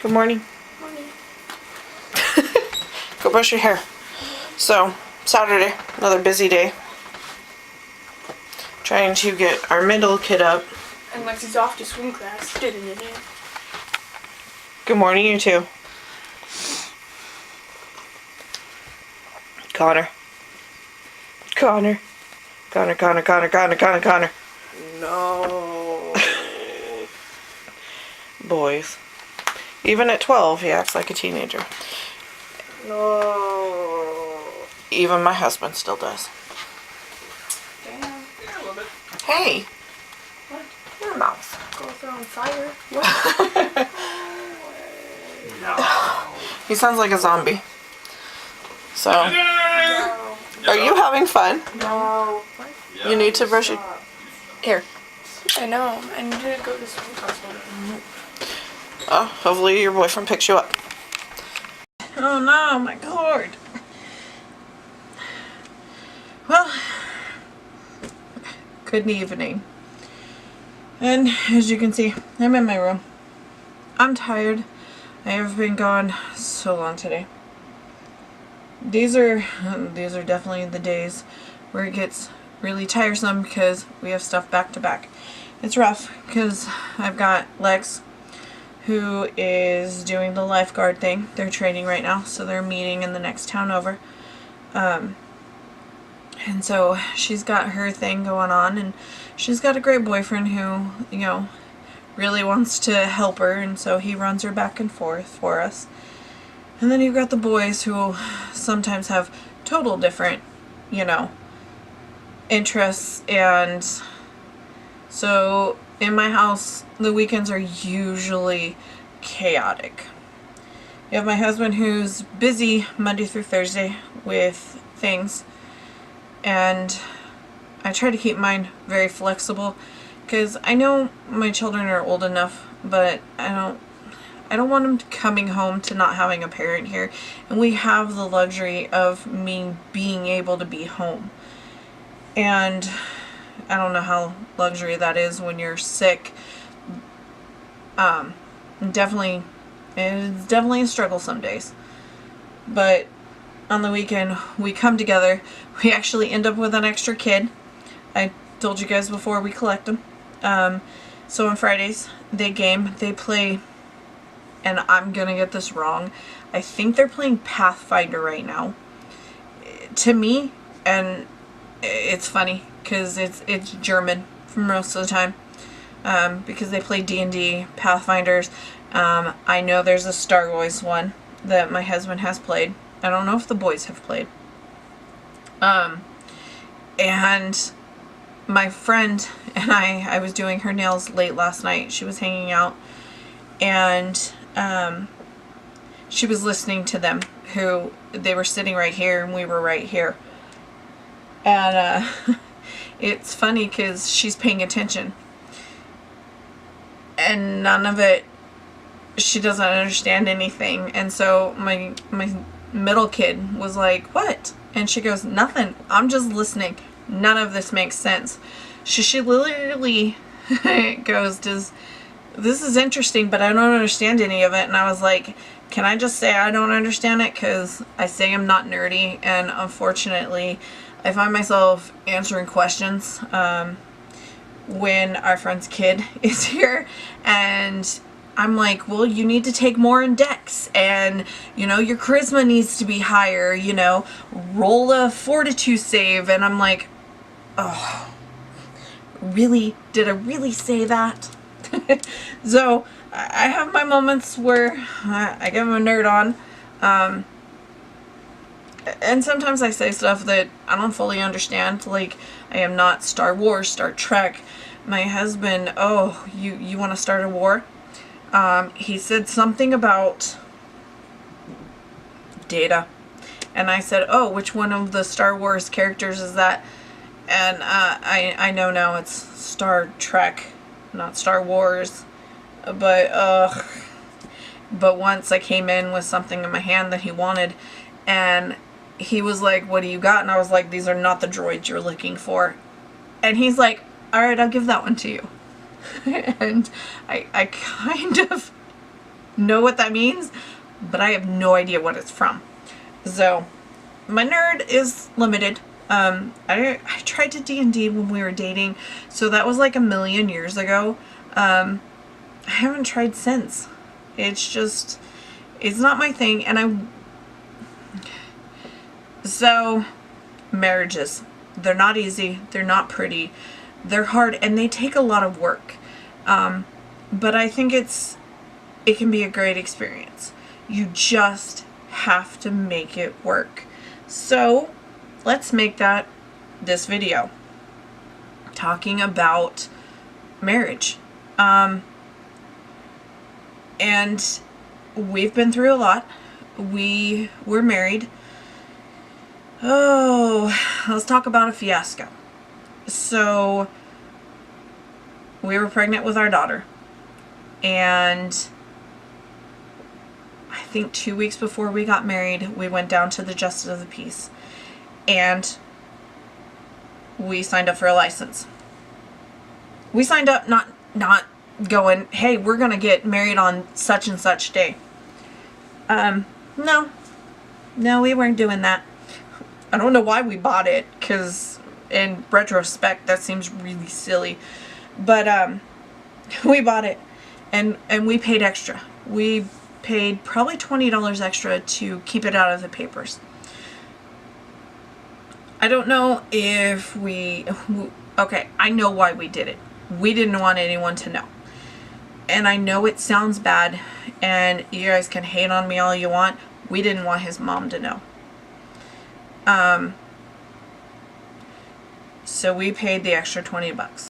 Good morning. Morning. Go brush your hair. So, Saturday, another busy day. Trying to get our middle kid up. And Lexi's off to swim class. Good morning, you two. Connor. No. Boys. Even at 12, he acts like a teenager. No. Even my husband still does. Damn. Yeah, a little bit. Hey, What? your mouth. Goes on fire. What? No. He sounds like a zombie. So, No. are you having fun? No. What? You need to brush your... Here. I know. I need to go to swim class. Oh, hopefully your boyfriend picks you up. Oh no, my cord. Well, good evening. And as you can see, I'm in my room. I'm tired. I have been gone so long today. These are definitely the days where it gets really tiresome because we have stuff back to back. It's rough because I've got Lex, who is doing the lifeguard thing. They're training right now, so they're meeting in the next town over. And so she's got her thing going on, and she's got a great boyfriend who, you know, really wants to help her, and so he runs her back and forth for us. And then you've got the boys who sometimes have total different, you know, interests, and so in my house, the weekends are usually chaotic. You have my husband who's busy Monday through Thursday with things, and I try to keep mine very flexible because I know my children are old enough, but I don't want them coming home to not having a parent here, and we have the luxury of me being able to be home. And I don't know how luxury that is when you're sick. It's definitely a struggle some days. But on the weekend, we come together. We actually end up with an extra kid. I told you guys before, we collect them. So on Fridays, they play, and I'm gonna get this wrong, I think they're playing Pathfinder right now. To me, and it's funny because it's German for most of the time, because they play D&D, Pathfinders. I know there's a Star Wars one that my husband has played. I don't know if the boys have played. And my friend and I was doing her nails late last night. She was hanging out, and she was listening to them. They were sitting right here and we were right here. And it's funny because she's paying attention, and none of it, she doesn't understand anything. And so my middle kid was like, "What?" And she goes, "Nothing. I'm just listening. None of this makes sense." She literally goes, "This is interesting, but I don't understand any of it." And I was like, "Can I just say I don't understand it? Because I say I'm not nerdy, and unfortunately I find myself answering questions when our friend's kid is here, and I'm like, well, you need to take more in Dex, and, you know, your charisma needs to be higher, you know, roll a fortitude save." And I'm like, oh, really? Did I really say that? So I have my moments where I get my nerd on. And sometimes I say stuff that I don't fully understand. Like, I am not Star Wars, Star Trek. My husband, "Oh, you want to start a war?" He said something about Data. And I said, "Oh, which one of the Star Wars characters is that?" And I know now it's Star Trek, not Star Wars. But once I came in with something in my hand that he wanted, and he was like, "What do you got?" And I was like, "These are not the droids you're looking for." And he's like, "Alright, I'll give that one to you." And I kind of know what that means, but I have no idea what it's from. So my nerd is limited. I tried to D&D when we were dating, so that was like a million years ago. I haven't tried since. It's not my thing, and so marriages, they're not easy, they're not pretty, they're hard, and they take a lot of work. But I think it can be a great experience. You just have to make it work. So let's make that this video, talking about marriage. And we've been through a lot. We were married. Oh, let's talk about a fiasco. So we were pregnant with our daughter, and I think 2 weeks before we got married, we went down to the Justice of the Peace, and we signed up for a license. We signed up not going, hey, we're gonna get married on such and such day. No, we weren't doing that. I don't know why we bought it, because in retrospect that seems really silly, but we bought it, and we paid extra. We paid probably $20 extra to keep it out of the papers. I don't know if okay, I know why we did it. We didn't want anyone to know. And I know it sounds bad, and you guys can hate on me all you want. We didn't want his mom to know. So we paid the extra $20.